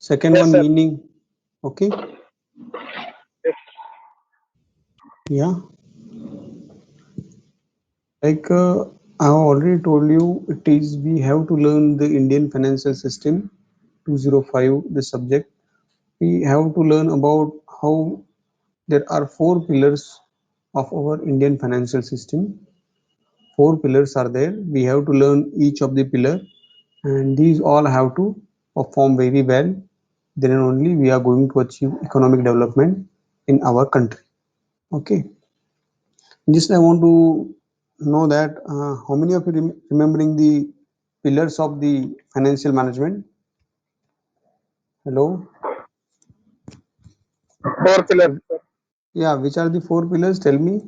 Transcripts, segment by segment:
Second Yes, one, sir. meaning. Okay. Yeah. Like I have already told you, it is we have to learn the Indian financial system 205, the subject. We have to learn about how there are four pillars of our Indian financial system. Four pillars are there. We have to learn each of the pillar, and these all have to perform very well. Then only we are going to achieve economic development in our country. Okay. Just I want to know that how many of you remembering the pillars of the financial management? Hello. Four pillars. Yeah, which are the four pillars? Tell me.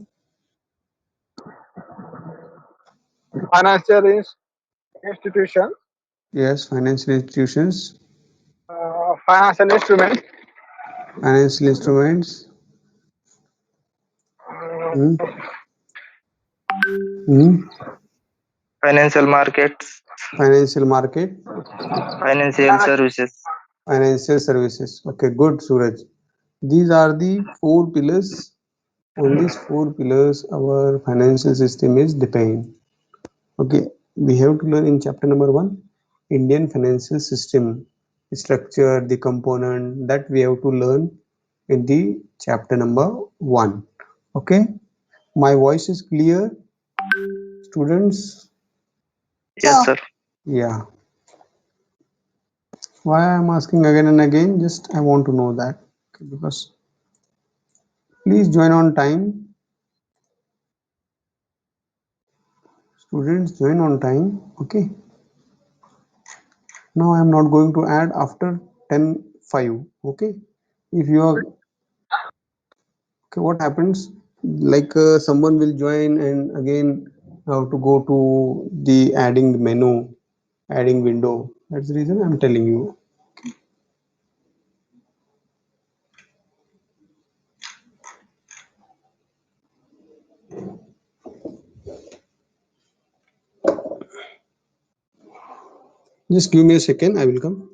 Financial institution, Yes, financial institutions, financial instrument, financial instruments, uh, hmm, hmm, Financial markets, financial market, financial services. financial services. Okay, good, Suraj. These are the four pillars. On these four pillars, our financial system is depend. Okay, we have to learn in chapter number one, Indian financial system, structure, the component that we have to learn in the chapter number one. Okay, my voice is clear, students. Yes, sir. Yeah, why I'm asking again and again, just I want to know that. Okay, because please join on time, students, join on time. Okay, now I'm not going to add after 10:05. Okay, if you are. Okay, what happens? Like someone will join and again have to go to the adding menu, adding window. That's the reason I'm telling you. Just give me a second. I will come.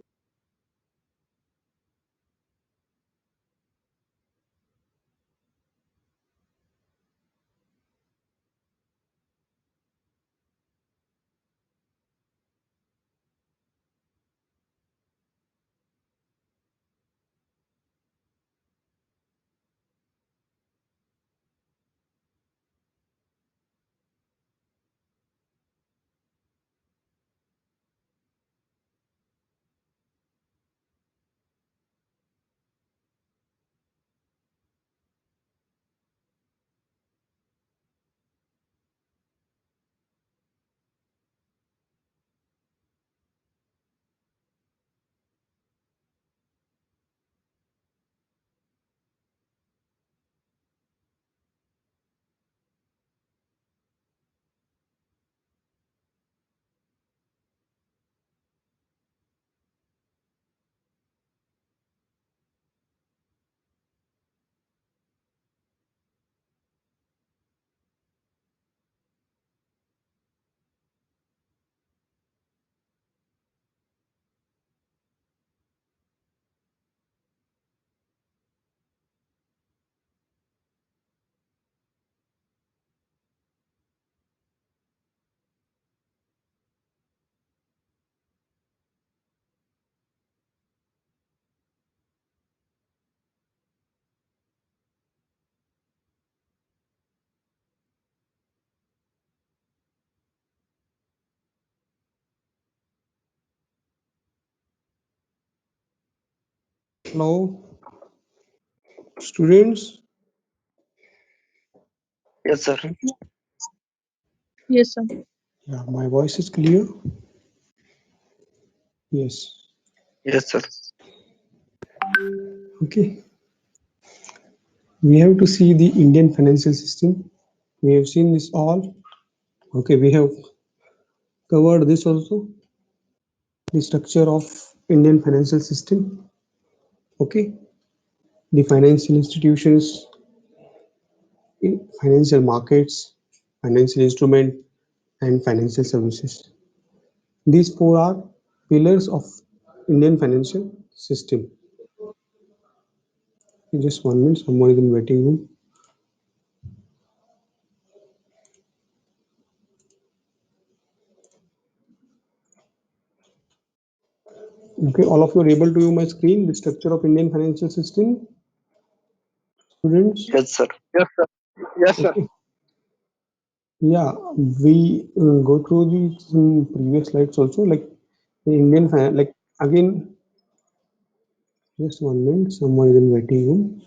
Hello, students. Yes, sir. Yes, sir. Yeah, my voice is clear. Yes. Yes, sir. Okay. We have to see the Indian financial system. We have seen this all. Okay, we have covered this also. The structure of Indian financial system. Okay, the financial institutions, financial markets, financial instrument, and financial services. These four are pillars of Indian financial. system. Just 1 minute, someone is in waiting room. Okay, all of you are able to view my screen, the structure of Indian financial system, students. Yes, sir. Yes, sir. Yes, sir. Okay, yeah, we go through the some previous slides also, like the like again, just 1 minute, someone is in waiting room.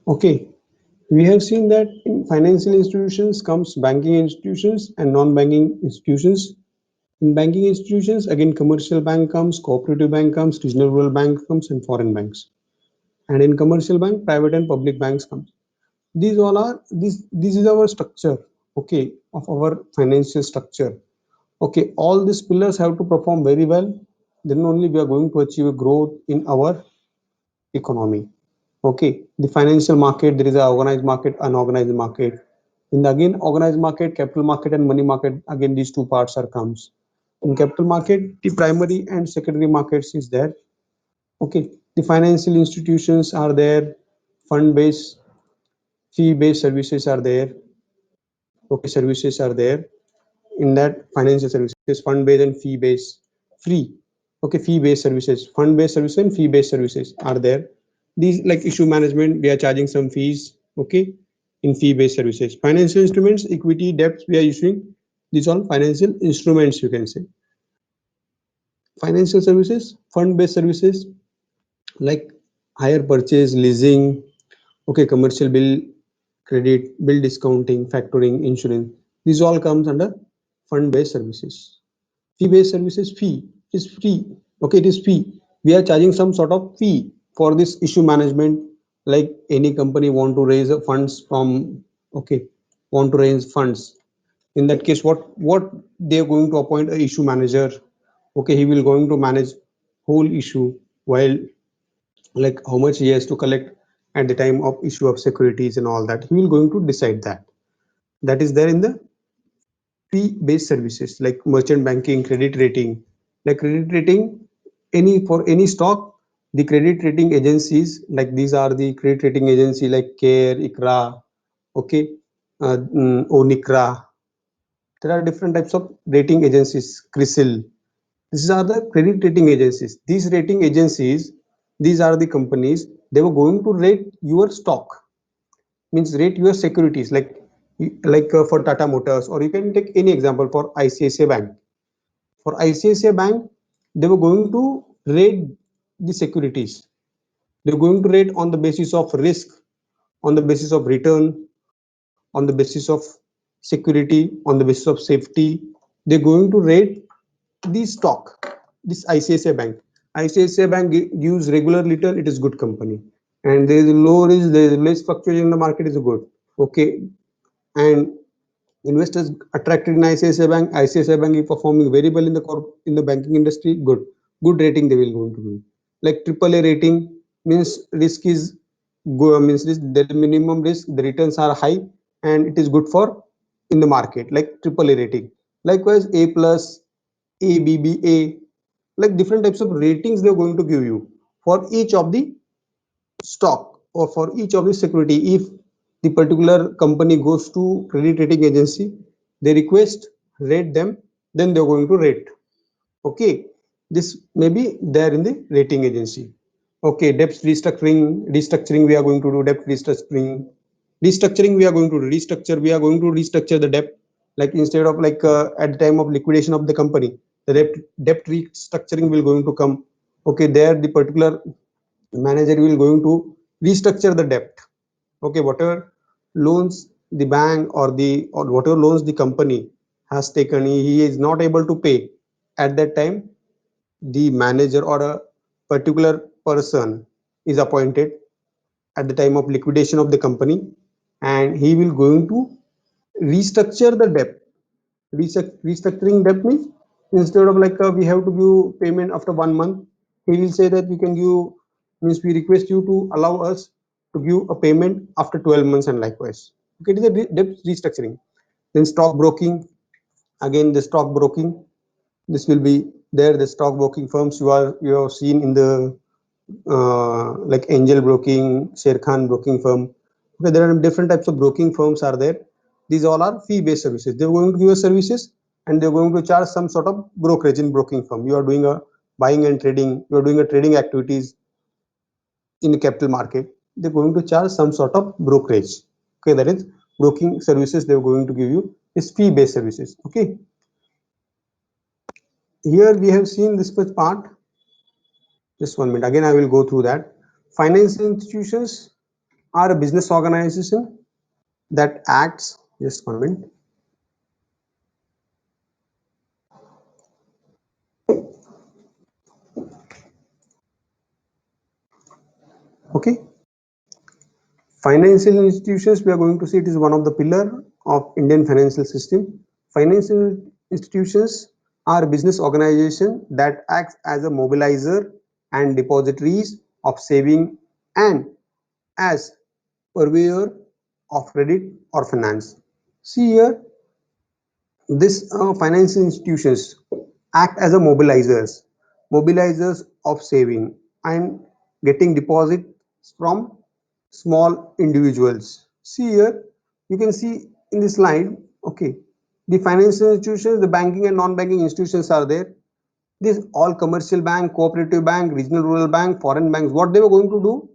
Okay, we have seen that in financial institutions comes banking institutions and non-banking institutions. In banking institutions, again, commercial bank comes, cooperative bank comes, regional rural bank comes, and foreign banks. And in commercial bank, private and public banks comes. These all are this is our structure, okay, of our financial structure. Okay, all these pillars have to perform very well. Then only we are going to achieve a growth in our economy. Okay, the financial market, there is a organized market, unorganized market. In the again organized market, capital market and money market, again these two parts are comes. In capital market, the primary and secondary markets is there. Okay, the financial institutions are there, fund based, fee based services are there. Okay, services are there in that financial services, fund based and fee based, free. Okay, fee based services, fund based services and fee based services are there. These like issue management, we are charging some fees. Okay, in fee based services, financial instruments, equity, debts, we are issuing. These all financial instruments, you can say. Financial services, fund based services like hire purchase, leasing. Okay, commercial bill credit, bill discounting, factoring, insurance. These all comes under fund based services. Fee based services, fee is free. Okay, it is fee. We are charging some sort of fee for this issue management. Like any company want to raise funds from, okay, want to raise funds. In that case, what they are going to appoint a issue manager. Okay, he will going to manage whole issue, while like how much he has to collect at the time of issue of securities and all that, he will going to decide that. That is there in the fee based services like merchant banking, credit rating. Like credit rating, any for any stock, the credit rating agencies, like these are the credit rating agency like CARE, ICRA. Okay, ONICRA. There are different types of rating agencies, CRISIL. These are the credit rating agencies. These rating agencies, these are the companies, they were going to rate your stock, means rate your securities, for Tata Motors, or you can take any example for ICICI Bank. For ICICI Bank, they were going to rate the securities. They're going to rate on the basis of risk, on the basis of return, on the basis of security, on the basis of safety. They're going to rate the stock. This ICICI Bank. ICICI Bank gives regular return, it is good company. And there is low risk, there is less fluctuation in the market, is good. Okay, and investors attracted in ICICI Bank. ICICI Bank is performing very well in the in the banking industry. Good rating they will going to do. Like AAA rating means risk is good, means risk, the minimum risk, the returns are high, and it is good for in the market. Like AAA rating. Likewise, A plus, ABBA, like different types of ratings they are going to give you for each of the stock or for each of the security. If the particular company goes to credit rating agency, they request rate them, then they're going to rate. Okay, this may be there in the rating agency. Okay, debt restructuring, we are going to do debt restructuring, we are going to restructure, we are going to restructure the debt. Like instead of at the time of liquidation of the company, the debt restructuring will going to come. Okay, there the particular manager will going to restructure the debt. Okay, whatever loans the bank or whatever loans the company has taken, he is not able to pay. At that time, the manager or a particular person is appointed at the time of liquidation of the company, and he will going to restructure the debt. Restructuring debt means instead of we have to give payment after 1 month, he will say that we can give, means we request you to allow us to give a payment after 12 months, and likewise. Okay, it is a debt restructuring. Then stock broking, again the stock broking. This will be there. The stock broking firms you have seen in the like Angel Broking, Sherkhan Broking Firm. Okay, there are different types of broking firms are there. These all are fee-based services. They're going to give you services and they're going to charge some sort of brokerage in broking firm. You are doing a buying and trading. You are doing a trading activities in the capital market. They're going to charge some sort of brokerage. Okay, that is broking services. They're going to give you is fee-based services. Okay, here we have seen this much part. Just 1 minute. Again, I will go through that. Financial institutions are a business organization that acts, just 1 minute. Okay, financial institutions, we are going to see it is one of the pillar of Indian financial system. Financial institutions are business organization that acts as a mobilizer and depositories of saving and as purveyor of credit or finance. See here, this financial institutions act as a mobilizers of saving and getting deposits from small individuals. See here, you can see in this slide, okay, the financial institutions, the banking and non-banking institutions are there. These all commercial bank, cooperative bank, regional rural bank, foreign banks, what they were going to do,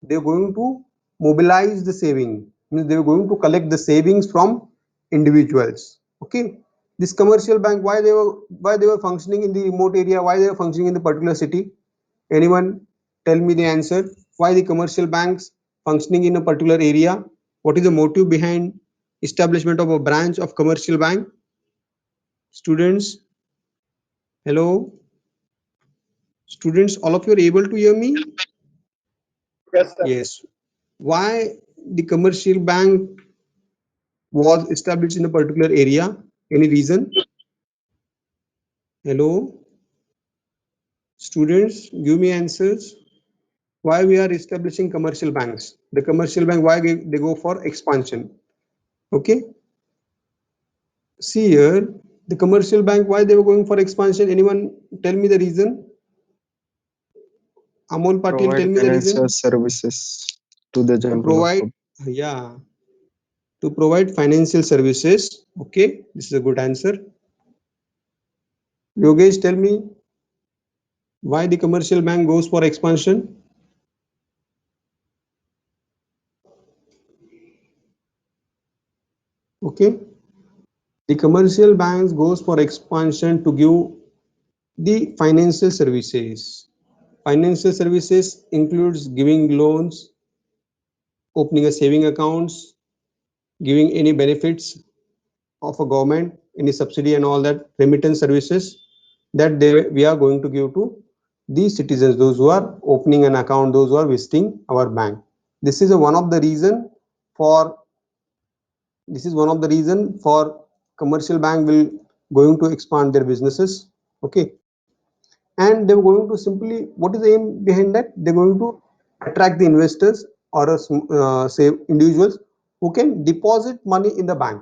they're going to mobilize the saving, means they're going to collect the savings from individuals. Okay, this commercial bank, why they were functioning in the remote area, why they were functioning in the particular city? Anyone tell me the answer? Why the commercial banks functioning in a particular area? What is the motive behind establishment of a branch of commercial bank? Students, hello, students, all of you are able to hear me? Yes, sir. Yes. Why the commercial bank was established in a particular area? Any reason? Hello, students, give me answers. Why we are establishing commercial banks? The commercial bank, why they go for expansion? Okay, see here, the commercial bank, why they were going for expansion? Anyone tell me the reason? Amol Patil, tell Provide me the financial reason. services to the To general provide, public. yeah, to provide financial services. Okay, this is a good answer. Yogesh, tell me why the commercial bank goes for expansion. Okay, the commercial banks goes for expansion to give the financial services. Financial services includes giving loans, opening a saving accounts, giving any benefits of a government, any subsidy and all that remittance services that we are going to give to the citizens, those who are opening an account, those who are visiting our bank. This is a one of the reason for this is one of the reason for commercial bank will going to expand their businesses. Okay, and they're going to simply, what is the aim behind that? They're going to attract the investors or say individuals who can deposit money in the bank.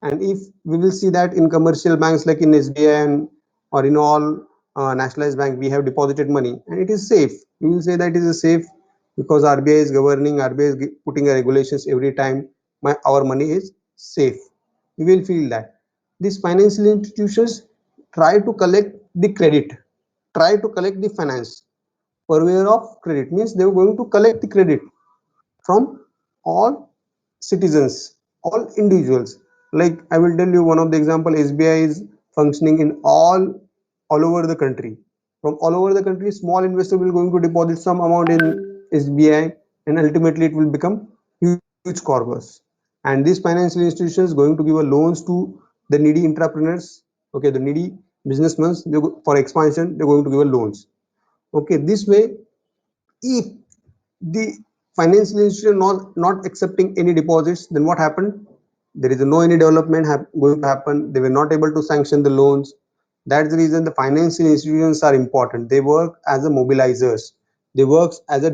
And if we will see that in commercial banks like in SBI and or in all nationalized bank, we have deposited money and it is safe. We will say that it is safe because RBI is governing, RBI is putting a regulations every time our money is safe. We will feel that these financial institutions try to collect the credit, try to collect the finance. Purveyor of credit means they were going to collect the credit from all citizens, all individuals. Like I will tell you one of the example, SBI is functioning in all over the country. From all over the country, small investor will going to deposit some amount in SBI and ultimately it will become huge corpus. And these financial institutions going to give a loans to the needy entrepreneurs, okay, the needy businessmen for expansion, they're going to give a loans. Okay, this way, if the financial institution not accepting any deposits, then what happened? There is no any development going to happen. They were not able to sanction the loans. That's the reason the financial institutions are important. They work as a mobilizers, they work as a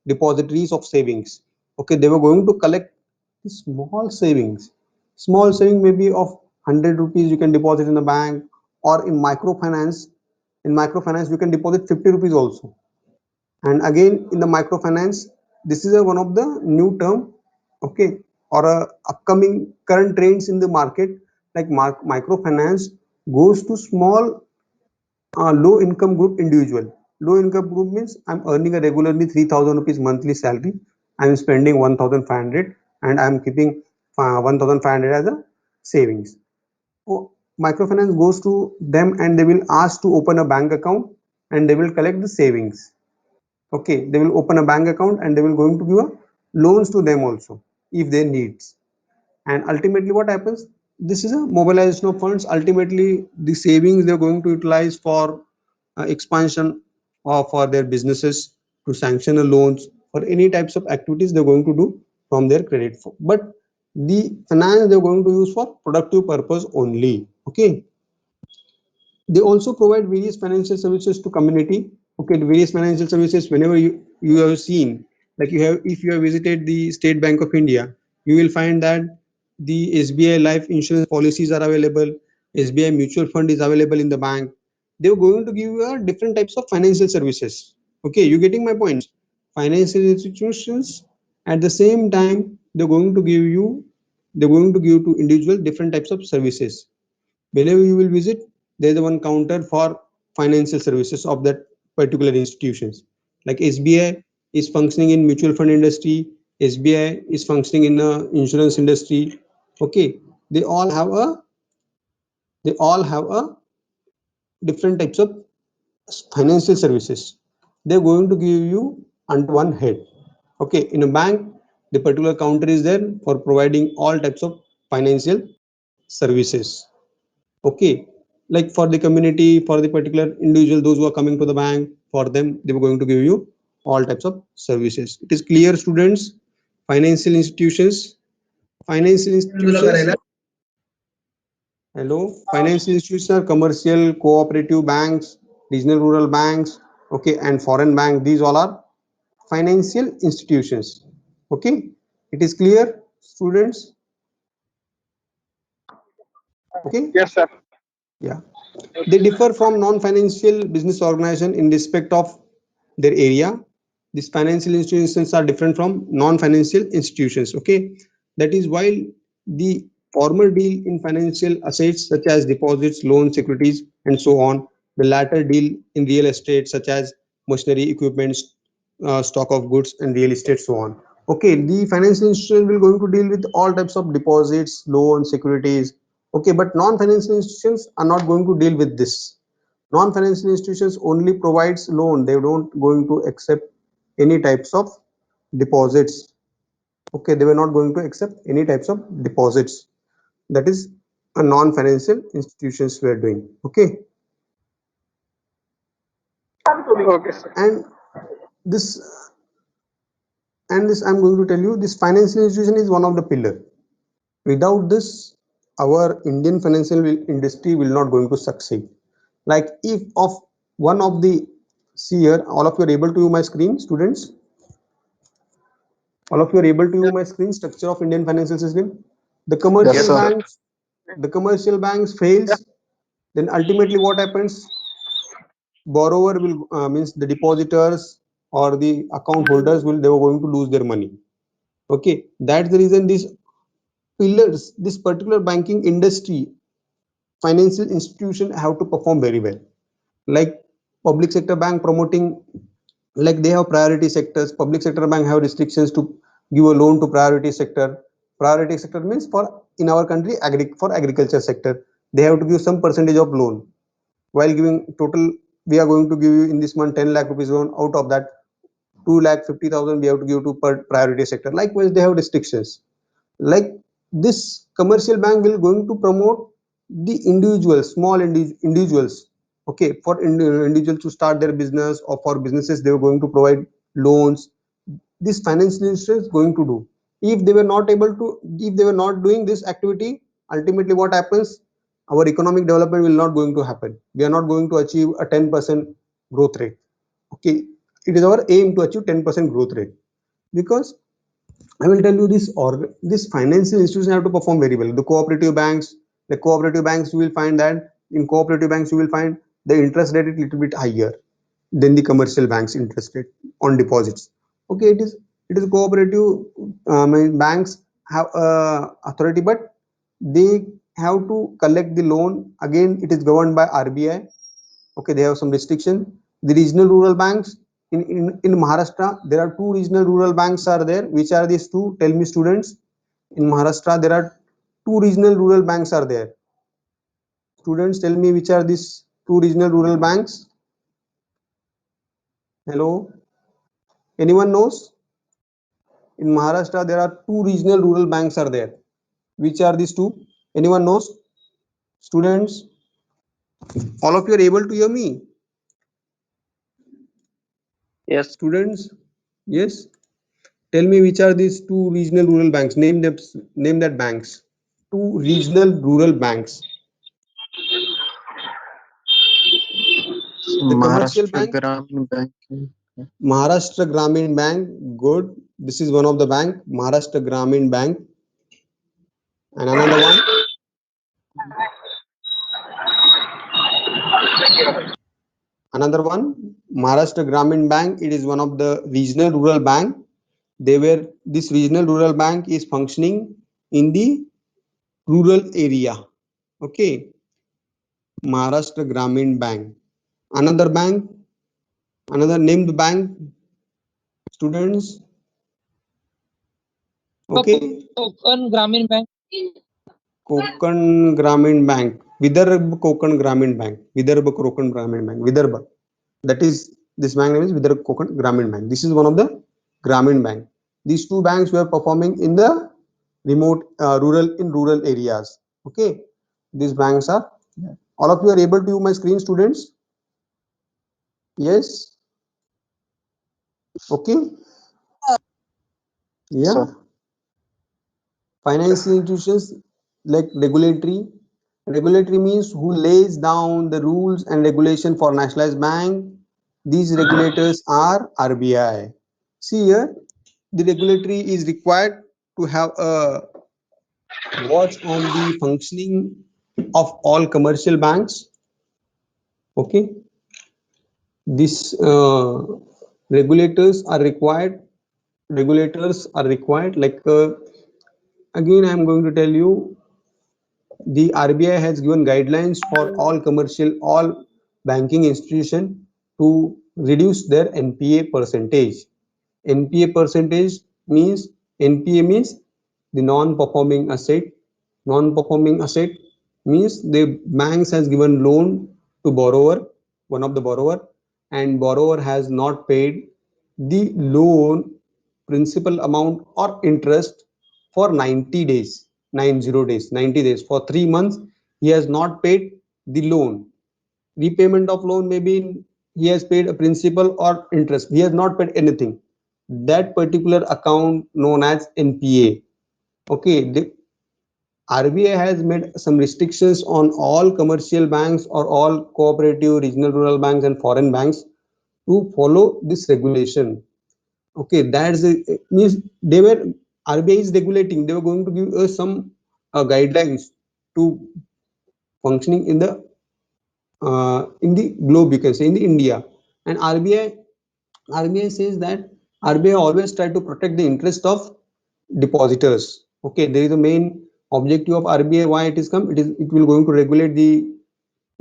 depositories of savings. Okay, they were going to collect small savings. Small saving maybe of 100 rupees you can deposit in the bank, or in microfinance you can deposit 50 rupees also. And again in the microfinance, this is one of the new term, okay, or a upcoming current trends in the market. Like microfinance goes to small low income group individual. Low income group means I'm earning a regularly 3000 rupees monthly salary, I'm spending 1500 and I'm keeping 1500 as a savings. So microfinance goes to them and they will ask to open a bank account and they will collect the savings. Okay, they will open a bank account and they will going to give a loans to them also if they needs. And ultimately what happens, this is a mobilization of funds. Ultimately the savings they're going to utilize for expansion or for their businesses, to sanction a loans for any types of activities they're going to do from their credit. But the finance they're going to use for productive purpose only. Okay, they also provide various financial services to community. Okay, the various financial services, whenever you have seen, like you have, if you have visited the State Bank of India, you will find that the SBI life insurance policies are available, SBI mutual fund is available in the bank. They're going to give you different types of financial services. Okay, you getting my points? Financial institutions at the same time they're going to give to individual different types of services. Whenever you will visit, there is one counter for financial services of that particular institutions. Like SBI is functioning in mutual fund industry, SBI is functioning in the insurance industry. Okay, they all have a they all have a different types of financial services. They're going to give you under one head. Okay, in a bank, the particular counter is there for providing all types of financial services. Okay, like for the community, for the particular individual, those who are coming to the bank, for them they were going to give you all types of services. It is clear, students? Financial institutions, hello, financial institutions are commercial, cooperative banks, regional rural banks, okay, and foreign bank. These all are financial institutions. Okay, it is clear, students? Okay, Yes, sir. yeah. They differ from non-financial business organization in respect of their area. These financial institutions are different from non-financial institutions. Okay, that is why the former deal in financial assets such as deposits, loans, securities, and so on. The latter deal in real estate such as machinery, equipment, stock of goods, and real estate, so on. Okay, the financial institution will going to deal with all types of deposits, loans, securities. Okay, but non-financial institutions are not going to deal with this. Non-financial institutions only provides loan. They don't going to accept any types of deposits. Okay, they were not going to accept any types of deposits. That is a non-financial institutions were doing. Okay, Okay, sir. this this I'm going to tell you, this financial institution is one of the pillar. Without this, our Indian financial industry will not going to succeed. Like if of one of the, see here, all of you are able to view my screen, students. All of you are able to view my screen. Structure of Indian financial system. The Yes, Yes, commercial sir. sir. banks, the commercial banks fails. Then ultimately, what happens? Borrower will means the depositors or the account holders will they were going to lose their money. Okay, that's the reason these pillars, this particular banking industry, financial institution have to perform very well. Like public sector bank promoting, like they have priority sectors. Public sector bank have restrictions to give a loan to priority sector. Priority sector means for in our country for agriculture sector, they have to give some percentage of loan. While giving total, we are going to give you in this month 10 lakh rupees loan. Out of that, 2 lakh 50,000 we have to give to per priority sector. Likewise, they have restrictions. Like this commercial bank will going to promote the individuals, small individuals. Okay, for individuals to start their business, or for businesses they were going to provide loans. This financial institution is going to do. If they were not able to, if they were not doing this activity, ultimately what happens, our economic development will not going to happen. We are not going to achieve a 10% growth rate. Okay, it is our aim to achieve 10% growth rate, because I will tell you this financial institutions have to perform very well. The cooperative banks you will find that In cooperative banks, you will find the interest rate is little bit higher than the commercial banks interest rate on deposits. Okay, it is cooperative. Banks have authority, but they have to collect the loan. Again, it is governed by RBI. Okay, they have some restriction. The regional rural banks in Maharashtra, there are two regional rural banks are there. Which are these two? Tell me, students. In Maharashtra, there are two regional rural banks are there. Students, tell me which are these two regional rural banks. Hello, anyone knows? In Maharashtra, there are two regional rural banks are there. Which are these two? Anyone knows? Students, all of you are able to hear me? Yes. Students, yes. Tell me which are these two regional rural banks. Name them. Name that banks. Two regional rural banks. The commercial Maharashtra bank, Gramin Bank. Maharashtra Gramin Bank. Good. This is one of the bank. Maharashtra Gramin Bank. And another one. Another one. Maharashtra Gramin Bank. It is one of the regional rural bank. They were this regional rural bank is functioning in the rural area. Okay. Maharashtra Gramin Bank. Another bank. Another named bank. Students. Okay. Kokan Gramin Bank. Kokan Gramin Bank, Vidarbha Kokan Gramin Bank, Vidarbha Kokan Gramin Bank, Vidarbha. That is this bank name is Vidarbha Kokan Gramin Bank. This is one of the Gramin Bank. These two banks were performing in the remote rural areas. Okay, these banks are. All of you are able to view my screen, students. Yes. Okay. Sir, Yeah. Financial institutions like regulatory means who lays down the rules and regulation for nationalized bank. These regulators are RBI. See here, the regulatory is required to have a watch on the functioning of all commercial banks. Okay, this regulators are required. Regulators are required. Like again, I am going to tell you the RBI has given guidelines for all banking institution to reduce their NPA percentage. NPA percentage means NPA means the non-performing asset. Non-performing asset means the banks has given loan to borrower, one of the borrower, and borrower has not paid the loan principal amount or interest for 90 days, 90 days. For 3 months, he has not paid the loan. Repayment of loan maybe he has paid a principal or interest. He has not paid anything. That particular account known as NPA. Okay, the RBI has made some restrictions on all commercial banks or all cooperative, regional rural banks and foreign banks to follow this regulation. Okay, that's it means they were RBI is regulating. They were going to give us some guidelines to functioning in the globe. You can say in the India, and RBI says that RBI always try to protect the interest of depositors. Okay, there is a main objective of RBI. Why it is come? It will going to regulate the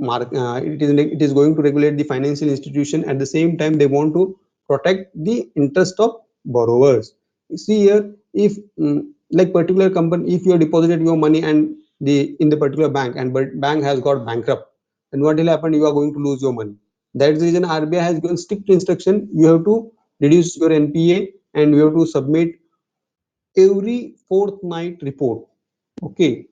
it is going to regulate the financial institution. At the same time, they want to protect the interest of borrowers. You see here, if like particular company, if you have deposited your money and the in the particular bank and but bank has got bankrupt, then what will happen? You are going to lose your money. That's the reason RBI has given strict instruction. You have to reduce your NPA and you have to submit every fortnight report. Okay,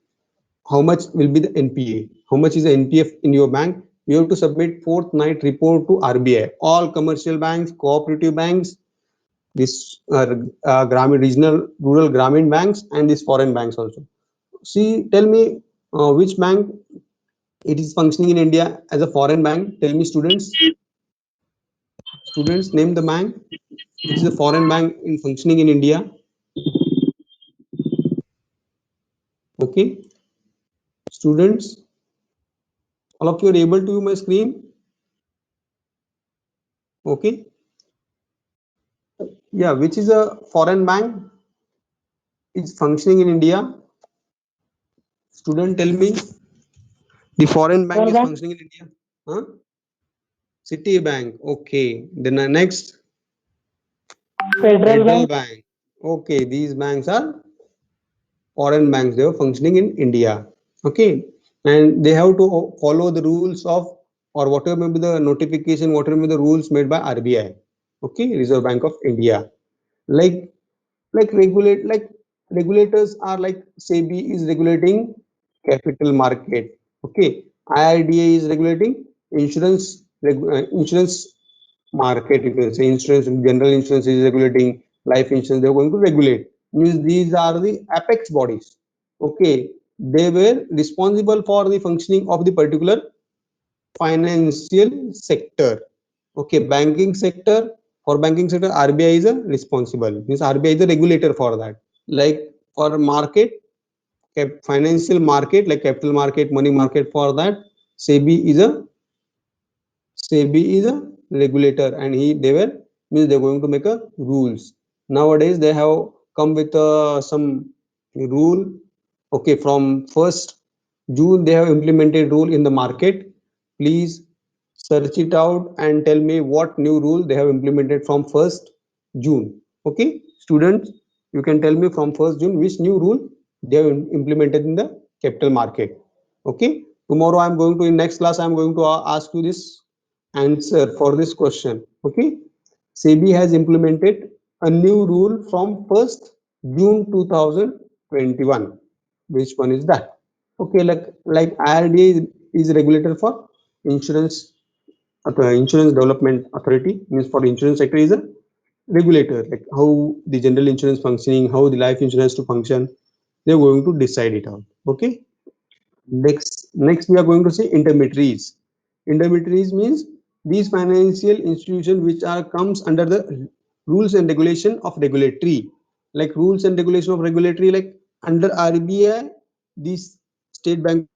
how much will be the NPA? How much is the NPF in your bank? You have to submit fortnight report to RBI. All commercial banks, cooperative banks, this regional, rural, Gramin banks, and these foreign banks also. See, tell me which bank it is functioning in India as a foreign bank. Tell me, students. Students, name the bank which is a foreign bank in functioning in India. Okay, students. All of you are able to view my screen? Okay. Yeah, which is a foreign bank is functioning in India? Student, tell me. The foreign bank is Bank, functioning in India. Huh? Citibank. Okay. Then next, Federal Federal Bank, Bank. Okay, these banks are foreign banks. They are functioning in India. Okay, and they have to follow the rules of or whatever may be the notification, whatever may be the rules made by RBI. Okay, Reserve Bank of India. Like like regulators are like SEBI is regulating capital market. Okay, IRDA is regulating insurance market. You can say insurance, general insurance is regulating, life insurance they are going to regulate. Means these are the apex bodies. Okay, they were responsible for the functioning of the particular financial sector. Okay, banking sector, for banking sector RBI is a responsible, means RBI is a regulator for that. Like for market, financial market like capital market, money market, for that SEBI is a SEBI is a regulator, and they were means they're going to make a rules. Nowadays they have come with some rule. Okay, from 1st June they have implemented rule in the market. Please search it out and tell me what new rule they have implemented from 1st June. Okay, students, you can tell me from 1st June which new rule they have implemented in the capital market. Okay, tomorrow I'm going to in next class I'm going to ask you this answer for this question. Okay, SEBI has implemented a new rule from 1st June 2021. Which one is that? Okay, like IRDA is regulator for insurance. Insurance Development Authority, means for insurance sector is a regulator, like how the general insurance functioning, how the life insurance to function. They're going to decide it out. Okay. Next we are going to say intermediaries. Intermediaries means these financial institutions which are comes under the rules and regulation of regulatory, like rules and regulation of regulatory, like under RBI, these State Bank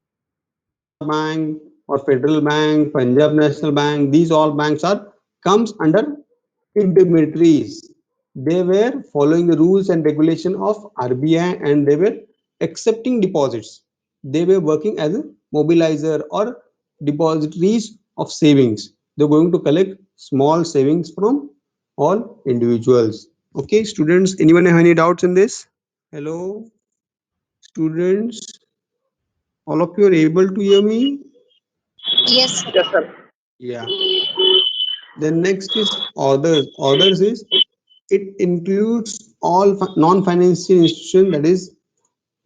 of India, Canara Bank or Federal Bank, Punjab National Bank, these all banks are comes under intermediaries. They were following the rules and regulation of RBI, and they were accepting deposits. They were working as a mobilizer or depositories of savings. They're going to collect small savings from all individuals. Okay, students, anyone have any doubts in this? Hello, students, all of you are able to hear me? Yes, sir. yes, sir. Yeah. Then next is others. Others is it includes all non-financial institutions, that is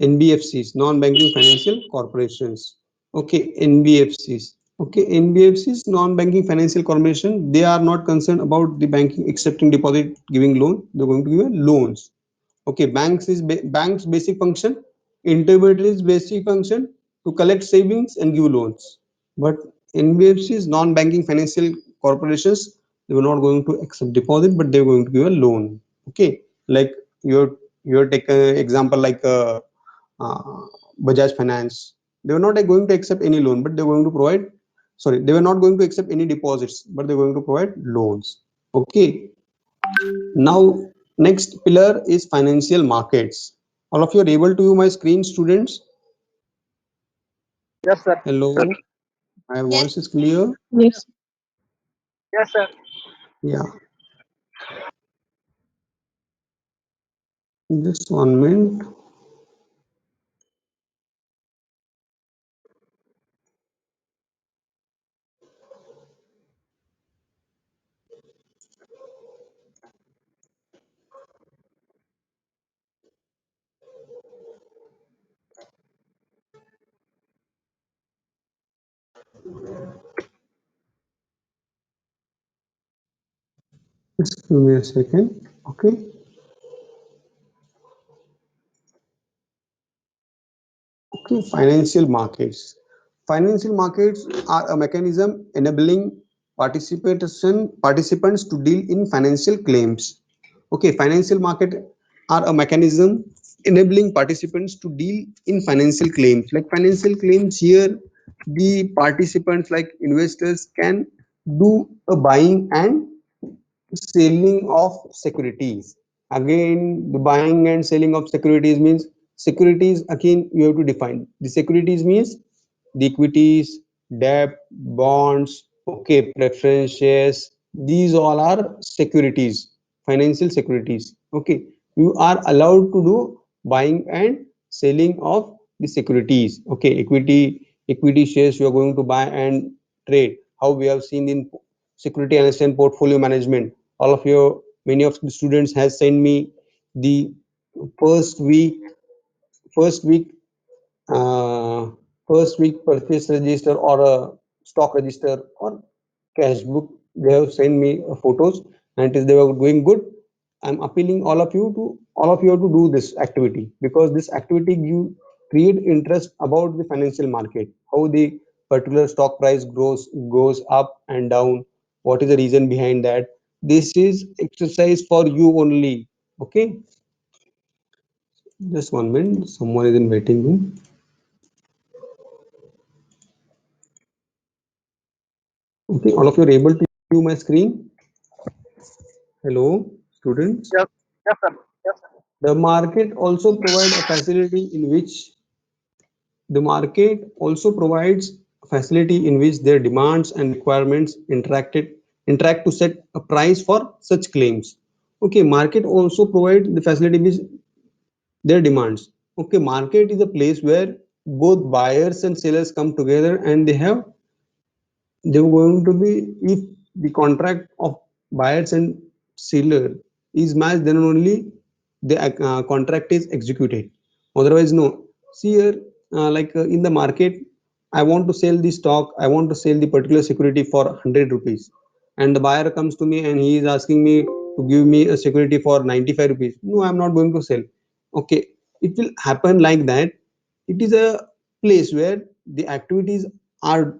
NBFCs, non-banking financial corporations. Okay, NBFCs. Okay, NBFCs, non-banking financial corporation, they are not concerned about the banking accepting deposit, giving loan. They're going to give loans. Okay, banks basic function, intermediaries basic function to collect savings and give loans. But NBFCs, non-banking financial corporations, they were not going to accept deposit, but they were going to give a loan. Okay, like you're take an example like uh, Bajaj Finance. They were not going to accept any loan, but they were going to provide. Sorry, they were not going to accept any deposits, but they were going to provide loans. Okay, now, next pillar is financial markets. All of you are able to view my screen, students? Yes, sir. Sir. Hello, my Yes, voice is clear? Yes. Yes, sir. Yeah, just 1 minute. Just give me a second. Okay. Okay, financial markets. Financial markets are a mechanism enabling participants to deal in financial claims. Okay, financial market are a mechanism enabling participants to deal in financial claims. Like financial claims here, the participants like investors can do a buying and selling of securities. Again, the buying and selling of securities means securities again you have to define. The securities means the equities, debt, bonds, okay, preference shares. These all are securities, financial securities. Okay, you are allowed to do buying and selling of the securities. Okay, equity shares you are going to buy and trade. How we have seen in security analyst and portfolio management, all of your many of the students has sent me the first week first week uh, first week purchase register or a stock register or cash book. They have sent me photos and it is they were doing good. I'm appealing all of you to do this activity because this activity you create interest about the financial market, how the particular stock price goes up and down, what is the reason behind that. This is exercise for you only. Okay, just 1 minute, someone is in waiting room. Okay, all of you are able to view my screen. Hello, students. Yes. Yes, sir. Yes, sir. The market also provide a facility in which the market also provides a facility in which their demands and requirements interact to set a price for such claims. Okay, market also provide the facility with their demands. Okay, market is a place where both buyers and sellers come together and they were going to be, if the contract of buyers and seller is matched, then only the contract is executed, otherwise no. See here, in the market, I want to sell the stock, I want to sell the particular security for 100 rupees, and the buyer comes to me and he is asking me to give me a security for 95 rupees. No, I'm not going to sell. Okay, it will happen like that. It is a place where the activities are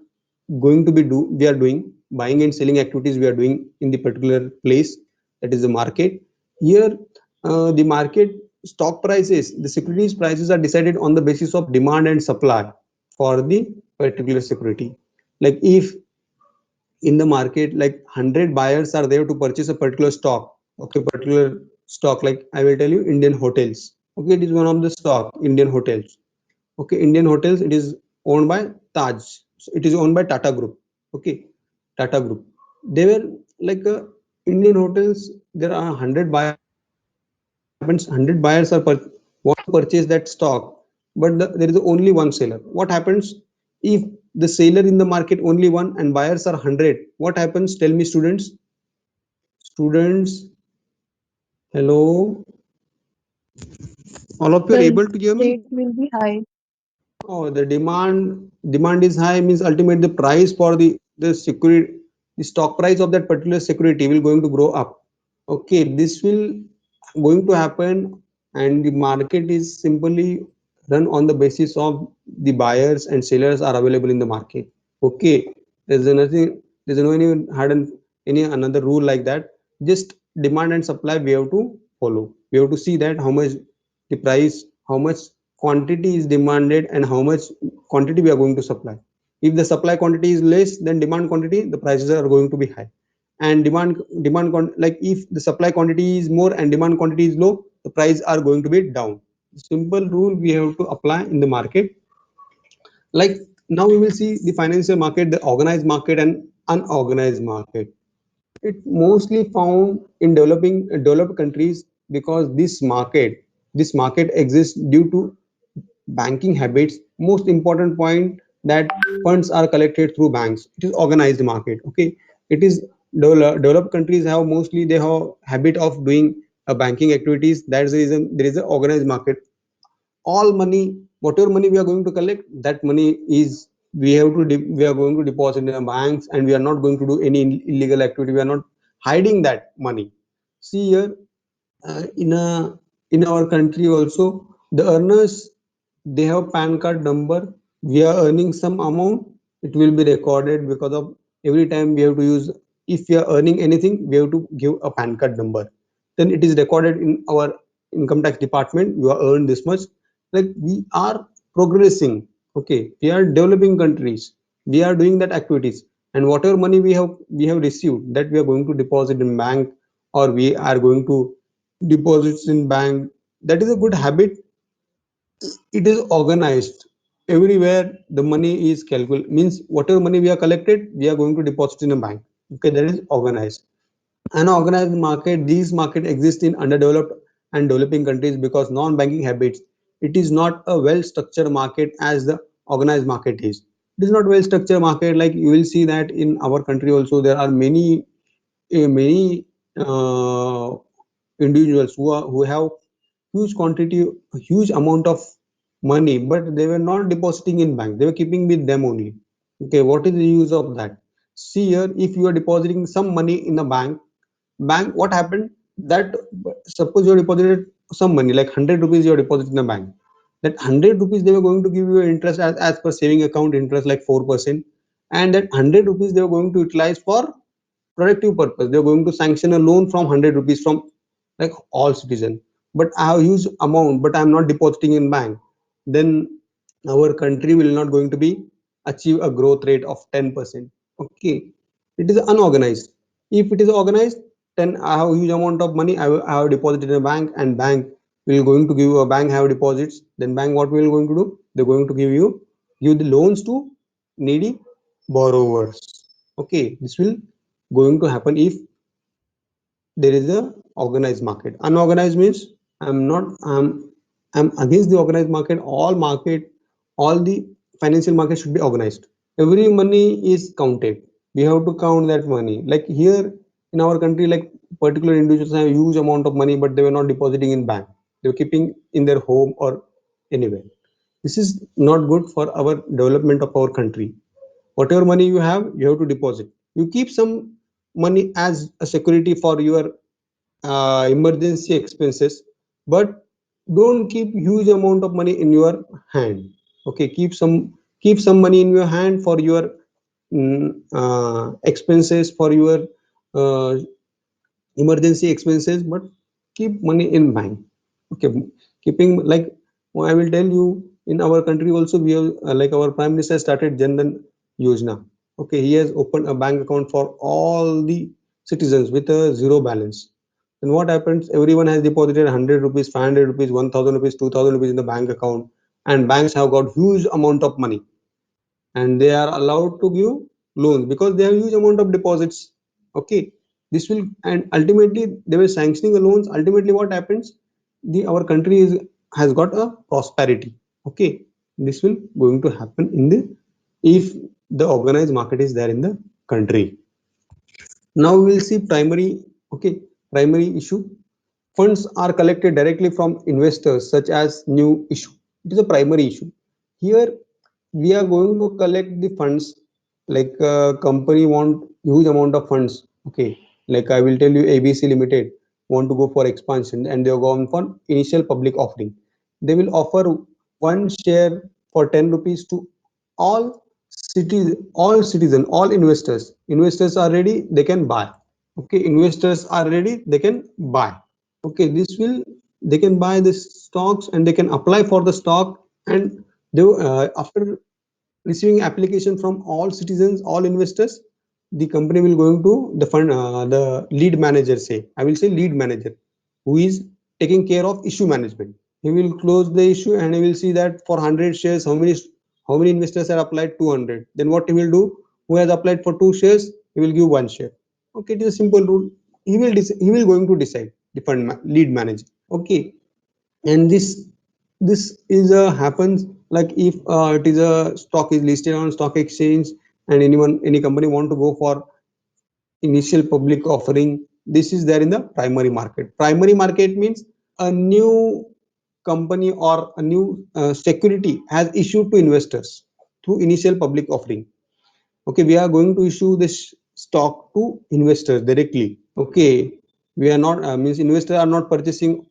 going to be do we are doing buying and selling activities we are doing in the particular place, that is the market. Here, the market stock prices, the securities prices are decided on the basis of demand and supply for the particular security. Like if in the market like 100 buyers are there to purchase a particular stock, okay, particular stock, like I will tell you Indian hotels. Okay, it is one of the stock, Indian hotels. Okay, Indian hotels, it is owned by Taj. So it is owned by Tata Group. Okay, Tata Group. They were like Indian hotels. There are 100 buyers are want to purchase that stock, but there is only one seller. What happens if the seller in the market only one and buyers are 100? What happens? Tell me, students. Students, hello. All of you are The able to hear me? rate will be high. Oh, the demand is high means ultimately the price for the security, the stock price of that particular security will going to grow up. Okay, this will going to happen, and the market is simply run on the basis of the buyers and sellers are available in the market. Okay, there's no any any another rule like that. Just demand and supply we have to follow. We have to see that how much the price, how much quantity is demanded and how much quantity we are going to supply. If the supply quantity is less than demand quantity, the prices are going to be high. And like if the supply quantity is more and demand quantity is low, the price are going to be down. Simple rule we have to apply in the market. Like now we will see the financial market, the organized market and unorganized market. It mostly found in developed countries because this market exists due to banking habits. Most important point, that funds are collected through banks. It is organized market. Okay, it is developed countries have mostly they have habit of doing banking activities. That's the reason there is an organized market. All money, whatever money we are going to collect, that money is we are going to deposit in the banks, and we are not going to do any illegal activity. We are not hiding that money. See here, in a in our country also, the earners, they have pan card number. We are earning some amount, it will be recorded because of every time we have to use. If we are earning anything, we have to give a pan card number, then it is recorded in our income tax department. You are earned this much. Like we are progressing. Okay, we are developing countries. We are doing that activities, and whatever money we have received, that we are going to deposit in bank, or we are going to deposits in bank. That is a good habit. It is organized everywhere. The money is calculated, means whatever money we are collected, we are going to deposit in a bank. Okay, that is organized. Unorganized market, these market exist in underdeveloped and developing countries because non-banking habits. It is not a well structured market as the organized market is. It is not well structured market. Like you will see that in our country also there are many uh, individuals who have huge quantity, huge amount of money, but they were not depositing in bank. They were keeping with them only. Okay, what is the use of that? See here, if you are depositing some money in a bank, what happened? That suppose you deposited some money like 100 rupees, you are deposited in a bank. That 100 rupees they were going to give you interest as per saving account interest like 4%, and that 100 rupees they were going to utilize for productive purpose. They're going to sanction a loan from 100 rupees from like all citizen. But I have huge amount, but I'm not depositing in bank. Then our country will not going to be achieve a growth rate of 10%. Okay, it is unorganized. If it is organized, then I have huge amount of money, I have deposited in a bank, and bank will going to give you a bank have deposits. Then bank what will going to do? They're going to give the loans to needy borrowers. Okay, this will going to happen if there is a organized market. Unorganized means I'm against the organized market. All the financial market should be organized. Every money is counted. We have to count that money. Like here in our country, like particular individuals have huge amount of money, but they were not depositing in bank. They were keeping in their home or anywhere. This is not good for our development of our country. Whatever money you have to deposit. You keep some money as a security for your emergency expenses, but don't keep huge amount of money in your hand. Okay, keep some money in your hand for your expenses, for your uh, emergency expenses, but keep money in bank. Okay, keeping like, I will tell you, in our country also we have like our prime minister started Jan Dhan Yojana. Okay, he has opened a bank account for all the citizens with a zero balance. And what happens? Everyone has deposited 100 rupees, 500 rupees, 1000 rupees, 2000 rupees in the bank account, and banks have got huge amount of money, and they are allowed to give loans because they have huge amount of deposits. Okay, this will, and ultimately they were sanctioning the loans. Ultimately what happens? The our country is has got a prosperity. Okay, this will going to happen in the, if the organized market is there in the country. Now we will see primary. Okay, primary issue. Funds are collected directly from investors such as new issue. It is a primary issue. Here we are going to collect the funds, like a company want huge amount of funds. Okay, like I will tell you, ABC Limited want to go for expansion and they are going for initial public offering. They will offer one share for 10 rupees to all citizen, all investors. Investors are ready, they can buy. Okay, investors are ready, they can buy. Okay, this will, they can buy the stocks and they can apply for the stock, and they after receiving application from all citizens, all investors, the company will going to the fund, the lead manager, say I will say lead manager, who is taking care of issue management. He will close the issue and he will see that for 100 shares how many investors are applied. 200. Then what he will do? Who has applied for 2 shares, he will give 1 share. Okay, it is a simple rule. He will going to decide, the lead manager. Okay, and this is a happens like if it is a stock is listed on stock exchange, and any company want to go for initial public offering. This is there in the primary market. Primary market means a new company or a new security has issued to investors through initial public offering. Okay, we are going to issue this stock to investors directly. Okay, we are not means investors are not purchasing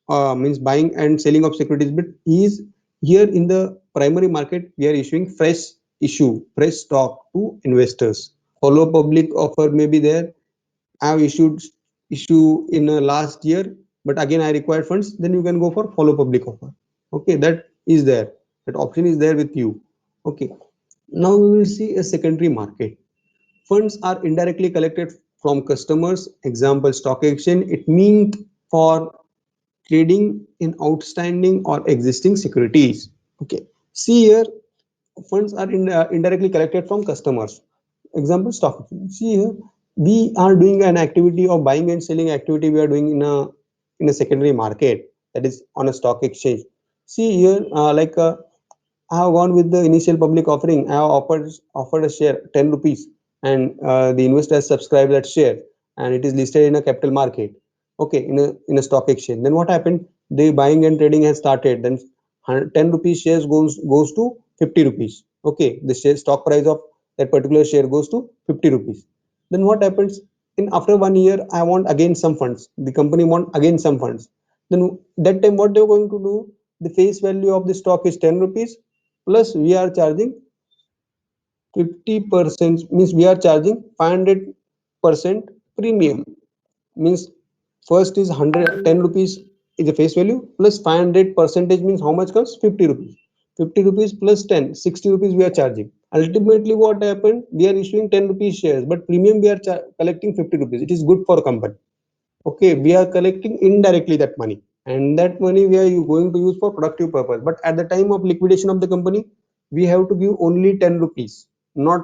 means buying and selling of securities, but he is here in the primary market. We are issuing fresh stock to investors. Follow public offer may be there. I have issued issue in last year, but again I require funds. Then you can go for follow public offer. Okay, that is there. That option is there with you. Okay, now we will see a secondary market. Funds are indirectly collected from customers. Example, stock exchange. It means for trading in outstanding or existing securities. Okay, see here, funds are indirectly collected from customers. Example, stock exchange. See here, we are doing an activity of buying and selling activity. We are doing in a secondary market, that is on a stock exchange. See here, I have gone with the initial public offering. I have offered a share 10 rupees, and the investor has subscribed that share, and it is listed in a capital market. Okay, in a stock exchange. Then what happened? The buying and trading has started. Then 10 rupees shares goes to 50 rupees. Okay, the share stock price of that particular share goes to 50 rupees. Then what happens? In after 1 year, I want again some funds. The company want again some funds. Then that time what they're going to do? The face value of the stock is 10 rupees, plus we are charging 50%, means we are charging 500% premium. Means first is 110 rupees is the face value, plus 500 percentage means how much comes? 50 rupees. 50 rupees plus 10, 60 rupees we are charging. Ultimately what happened? We are issuing 10 rupees shares, but premium we are collecting 50 rupees. It is good for company. Okay, we are collecting indirectly that money, and that money we are going to use for productive purpose. But at the time of liquidation of the company, we have to give only 10 rupees, not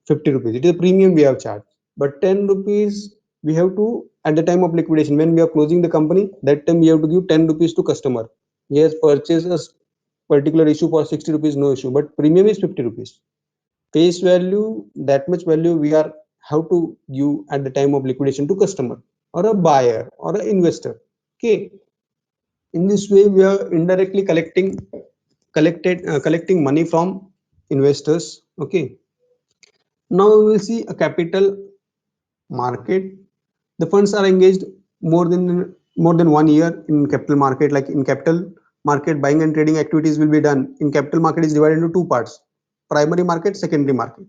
50 rupees. It is a premium we have charged, but 10 rupees we have to, at the time of liquidation when we are closing the company, that time we have to give 10 rupees to customer. He has purchased a particular issue for 60 rupees, no issue, but premium is 50 rupees. Face value, that much value we are have to give at the time of liquidation to customer or a buyer or an investor. Okay, in this way we are indirectly collecting money from investors. Okay, now we will see a capital market. The funds are engaged more than 1 year in capital market. Like in capital market, buying and trading activities will be done. In capital market is divided into two parts: primary market, secondary market.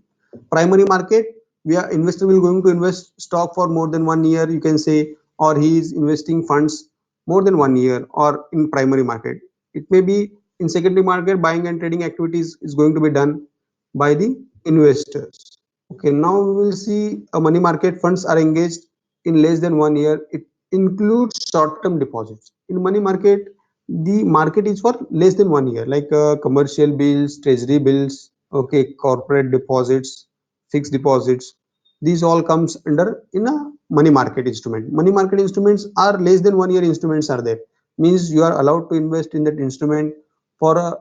Primary market, we are investor will going to invest stock for more than 1 year, you can say, or he is investing funds more than 1 year. Or in primary market, it may be in secondary market, buying and trading activities is going to be done by the investors. Okay, now we will see a money market. Funds are engaged in less than 1 year. It includes short-term deposits. In money market, the market is for less than 1 year, like commercial bills, treasury bills, okay, corporate deposits, fixed deposits. These all comes under in a money market instrument. Money market instruments are less than 1 year instruments are there. Means you are allowed to invest in that instrument for a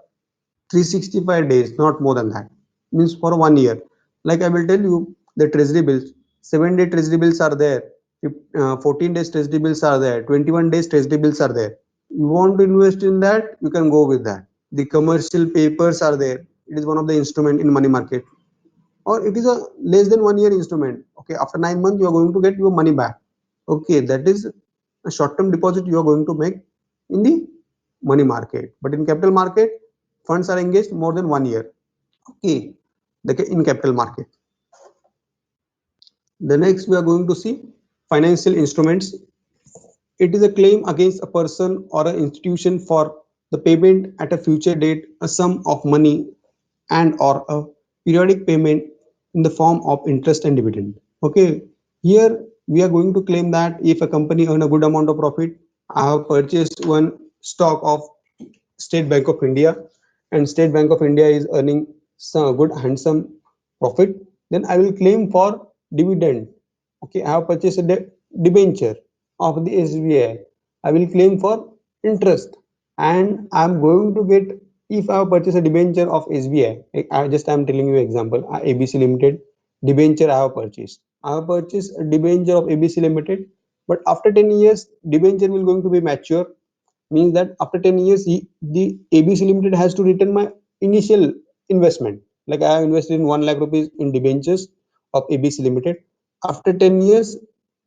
365 days, not more than that. Means for 1 year. Like I will tell you, the treasury bills, 7-day treasury bills are there, 14 days treasury bills are there, 21 days treasury bills are there. You want to invest in that, you can go with that. The commercial papers are there. It is one of the instrument in money market. Or it is a less than 1 year instrument. Okay, after 9 months, you are going to get your money back. Okay, that is a short-term deposit you are going to make in the money market. But in capital market, funds are engaged more than 1 year. Okay, in capital market. The next we are going to see financial instruments. It is a claim against a person or an institution for the payment at a future date, a sum of money and or a periodic payment in the form of interest and dividend. Okay, here we are going to claim that if a company earn a good amount of profit, I have purchased one stock of State Bank of India, and State Bank of India is earning some good handsome profit, then I will claim for dividend. Okay, I have purchased a debenture of the SBI. I will claim for interest, and I am going to get, if I have purchased a debenture of SBI. I am telling you example. ABC Limited debenture I have purchased. I have purchased a debenture of ABC Limited, but after 10 years, debenture will going to be mature. Means that after 10 years, the ABC Limited has to return my initial investment. Like I have invested in 1 lakh rupees in debentures of ABC Limited. After 10 years,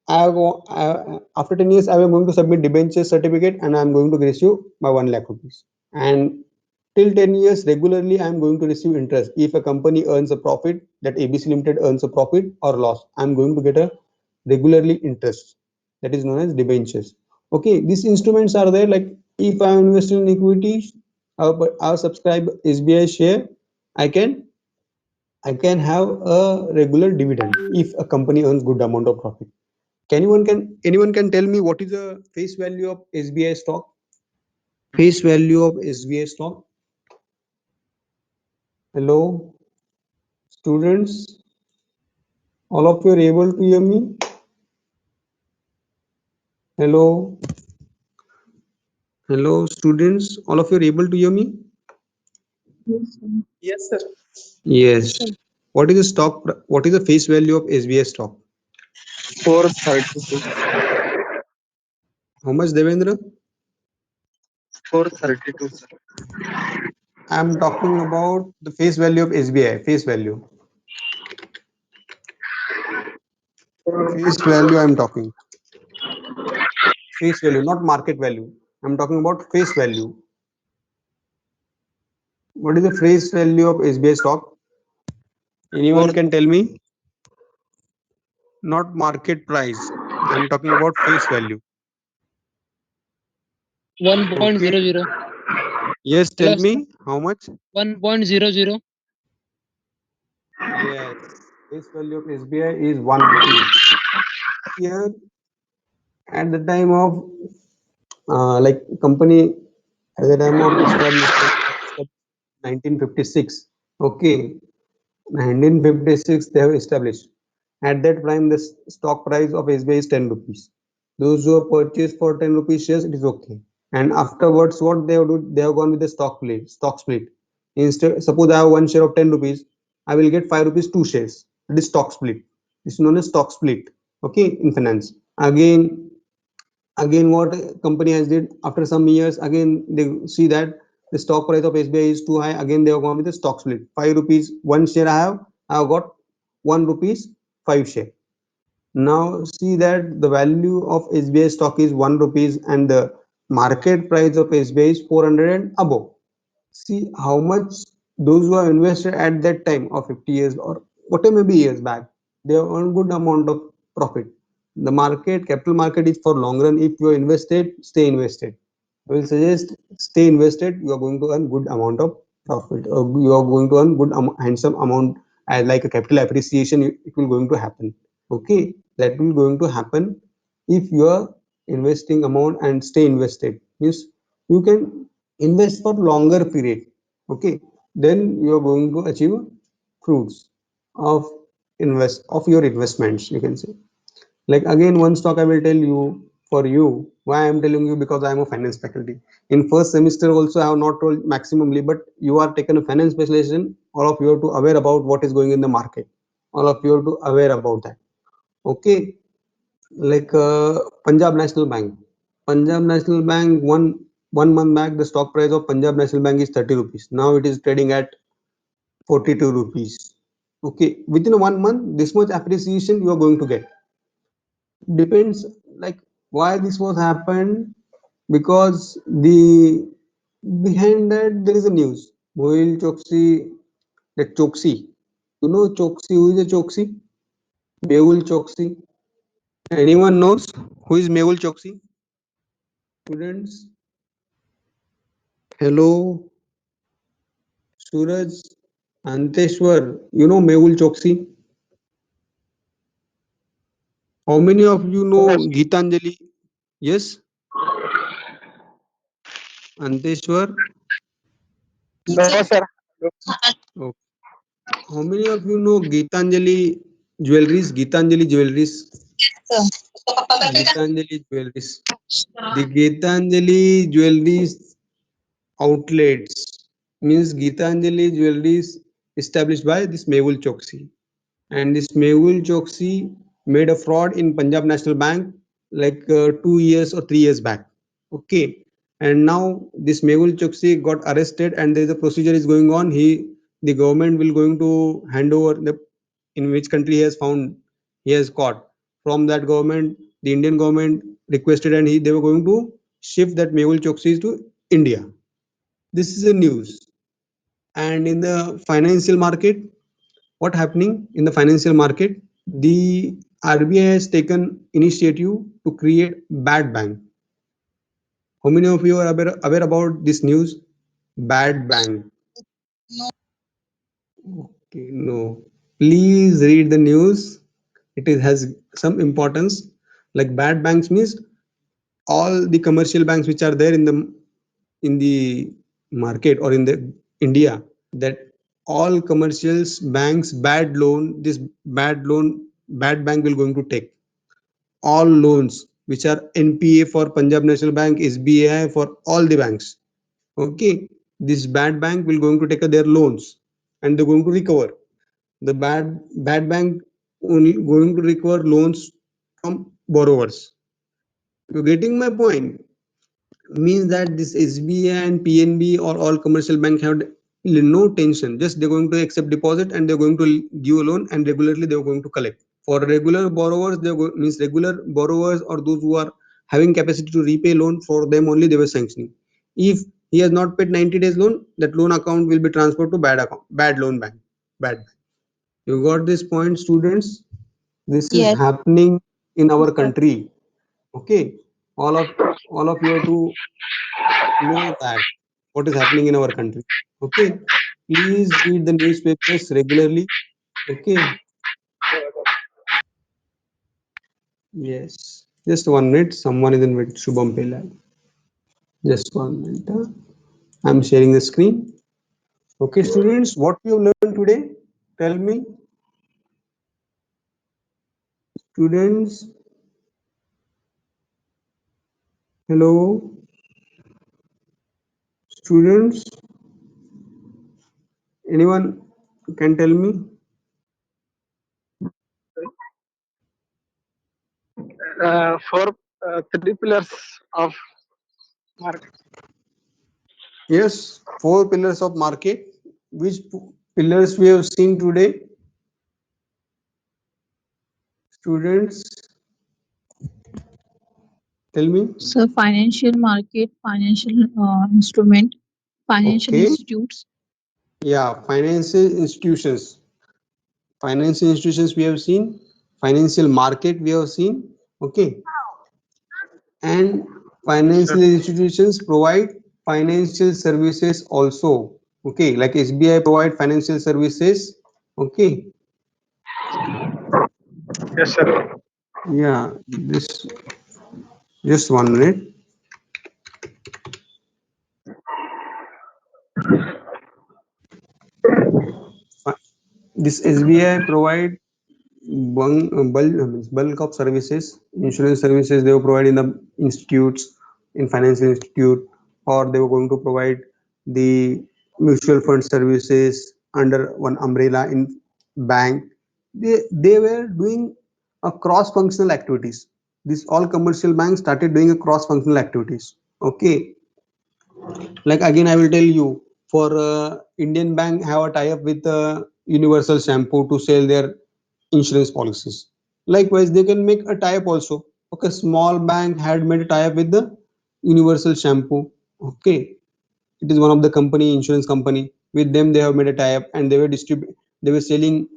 after 10 years, I am going to submit debenture certificate, and I am going to receive my 1 lakh rupees. And till 10 years, regularly, I am going to receive interest. If a company earns a profit, that ABC Limited earns a profit or loss, I am going to get a regularly interest. That is known as debentures. Okay, these instruments are there. Like if I am investing in equity, I will subscribe SBI share, I can I can have a regular dividend if a company earns good amount of profit. Anyone can tell me what is the face value of SBI stock? Face value of SBI stock. Hello, students. All of you are able to hear me? Hello, hello, students. All of you are able to hear me? Yes, sir. Yes. What is the What is the face value of SBI stock? 432. How much, Devendra? 432, sir. I'm talking about the face value of SBI. Face value. Face value. I'm talking. Face value, not market value. I'm talking about face value. What is the face value of SBI stock? Anyone 4. can tell me? Not market price. I'm talking about face value. 1.00 Okay. Yes, tell plus me how much? 1.00. Yes. Face value of SBI is 1 rupee. Here, at the time of like company, at the time of establishment, 1956. Okay, 1956 they have established. At that time, the stock price of SBI is 10 rupees. Those who have purchased for 10 rupees shares, it is okay. And afterwards, what they have do? They have gone with the stock split. Stock split. Instead, suppose I have one share of 10 rupees, I will get 5 rupees two shares. It is stock split. It's known as stock split. Okay, in finance. Again what company has did after some years, again they see that the stock price of SBI is too high, again they have gone with the stock split. 5 rupees one share, I have got 1 rupees 5 share. Now see that the value of SBI stock is 1 rupees and the market price of SBI is 400 and above. See how much those who have invested at that time of 50 years or whatever maybe years back, they have earned good amount of profit. The market, capital market is for long run. If you are invested, stay invested. I will suggest stay invested. You are going to earn good amount of profit. Or you are going to earn good handsome amount as like a capital appreciation. It will going to happen. Okay, that will going to happen if you are investing amount and stay invested. Means you can invest for longer period. Okay, then you are going to achieve fruits of invest of your investments, you can say. Like again one stock I will tell you. For you, why I am telling you, because I am a finance faculty. In first semester also I have not told maximally, but you are taken a finance specialization. All of you are to aware about what is going in the market. All of you are to aware about that. Okay, like Punjab National Bank. Punjab National Bank, one month back, the stock price of Punjab National Bank is 30 rupees. Now it is trading at 42 rupees. Okay, within 1 month, this much appreciation you are going to get. Depends like why this was happened, because the behind that there is a news. Mohil Choksi, the Choksi. You know Choksi, who is a Choksi? Mehul Choksi. Anyone knows who is Mehul Choksi? Students, hello, Suraj, Anteshwar, you know Mehul Choksi. How many of you know Geetanjali? Yes, Anteshwar. No, sir. Oh. How many of you know Geetanjali Jewelries? Geetanjali Jewelries. Geetanjali Jewelries. The Geetanjali Jewelries outlets means Geetanjali Jewelries established by this Mehul Choksi. And this Mehul Choksi made a fraud in Punjab National Bank like 2 years or 3 years back. Okay, and now this Mehul Choksi got arrested, and there is a procedure is going on. The government will going to hand over the in which country he has found he has caught. From that government, the Indian government requested, and they were going to shift that Mehul Choksi to India. This is a news. And in the financial market, what happening in the financial market, the RBI has taken initiative to create bad bank. How many of you are aware about this news? Bad bank. Okay, no. Please read the news. It is, has some importance. Like bad banks means all the commercial banks which are there in the market or in the India, that all commercials banks bad loan, this bad bank will going to take all loans which are NPA for Punjab National Bank, SBI, for all the banks. Okay, this bad bank will going to take their loans and they're going to recover. The bad bank only going to recover loans from borrowers. You're getting my point? Means that this SBI and PNB or all commercial bank have no tension. Just they're going to accept deposit and they're going to give a loan and regularly they're going to collect. For regular borrowers, means regular borrowers or those who are having capacity to repay loan, for them only they were sanctioning. If he has not paid 90 days loan, that loan account will be transferred to bad account, bad loan bank, bad bank. You got this point, students? This is Yes. happening in Yes, our sir. country. Okay, all of you have to know that what is happening in our country. Okay, please read the newspapers regularly. Okay, yes. Just 1 minute. Someone is invited. Shubham Pillai. Just 1 minute. I'm sharing the screen. Okay, students, what you learned today? Tell me, students. Hello, students. Anyone can tell me? For three pillars of market. Yes, four pillars of market. Which pillars we have seen today? Students, tell me. So financial market, financial instrument, financial Okay. institutes. Yeah, financial institutions we have seen, financial market we have seen. Okay, and Sir. financial institutions provide financial services also. Okay, like SBI provide financial services. Okay, Yes, sir. yeah, this just 1 minute. This SBI provide bulk of services, insurance services they will provide in the institutes, in financial institute, or they were going to provide the mutual fund services under one umbrella in bank. They were doing a cross functional activities. This all commercial banks started doing a cross functional activities. Okay, like again I will tell you, for Indian bank have a tie up with Universal Shampoo to sell their insurance policies. Likewise they can make a tie up also. Okay, small bank had made a tie up with the Universal Shampoo. Okay, it is one of the company, insurance company. With them they have made a tie up and they were selling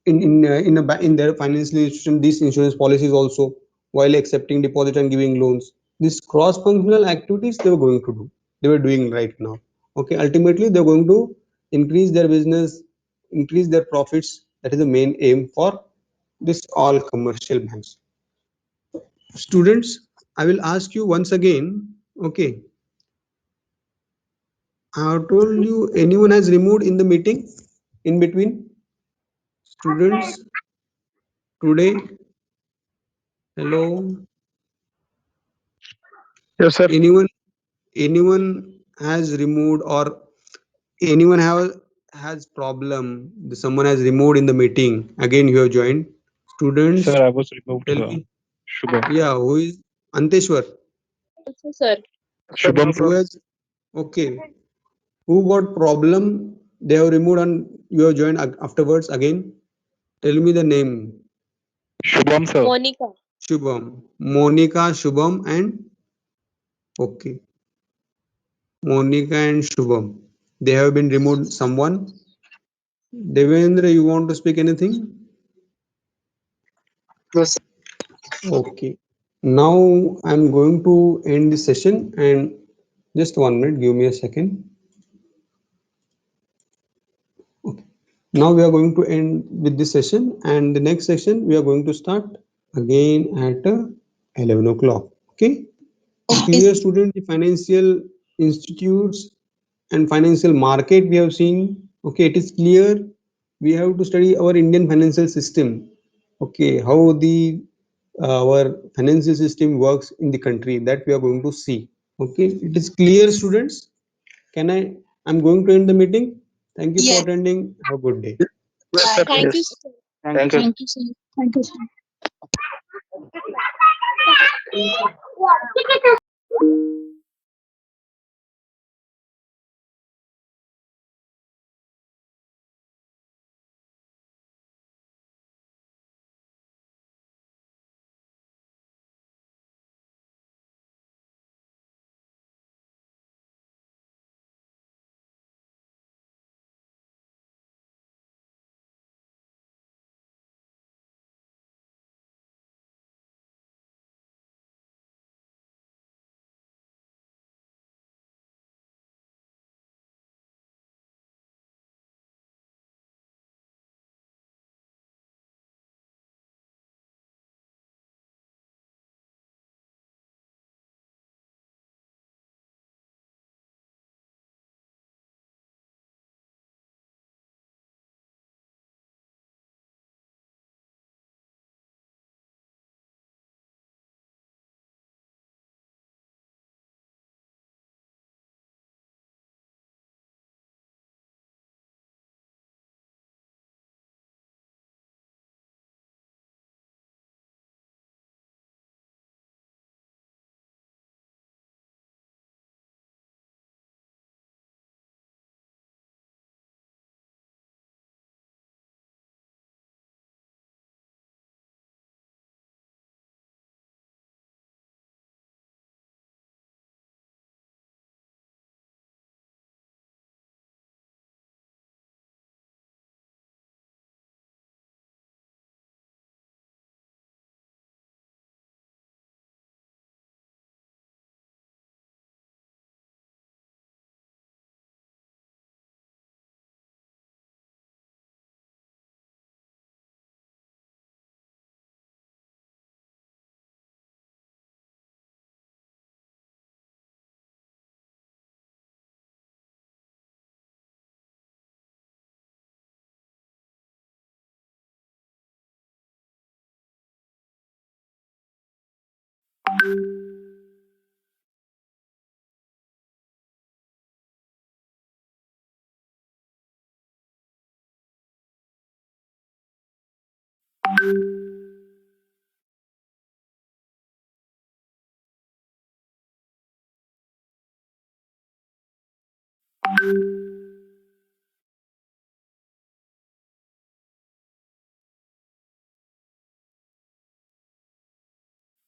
in their financial institution these insurance policies also, while accepting deposit and giving loans. These cross functional activities they were going to do, they were doing right now. Okay, ultimately they're going to increase their business, increase their profits. That is the main aim for this all commercial banks. Students, I will ask you once again. Okay, I have told you, anyone has removed in the meeting in between? Students, today, hello, Yes, sir. anyone has removed, or anyone has problem, someone has removed in the meeting, again you have joined? Students, Sir, I was removed, tell sir. me. Shubham. Yeah, who is Anteshwar? Also, sir. Sir, no Shubham, Who sir. problem. has, okay, who got problem, they have removed and you have joined afterwards again? Tell me the name. Shubham, sir. Monica. Shubham, Monica, Shubham, and okay, Monica and Shubham, they have been removed. Someone, Devendra, you want to speak anything? No, sir. Okay. Now I'm going to end the session and just 1 minute, give me a second. Okay. Now we are going to end with this session, and the next session we are going to start again at 11 o'clock. Okay. Clear, student, the financial institutes and financial market we have seen. Okay, it is clear. We have to study our Indian financial system. Okay, how the our financial system works in the country, that we are going to see. Okay, it is clear, students. Can I'm going to end the meeting. Thank you for attending. Have a good day. Yes, sir. Thank you, Yes. sir. Thank you. Thank you, sir. Thank you, sir.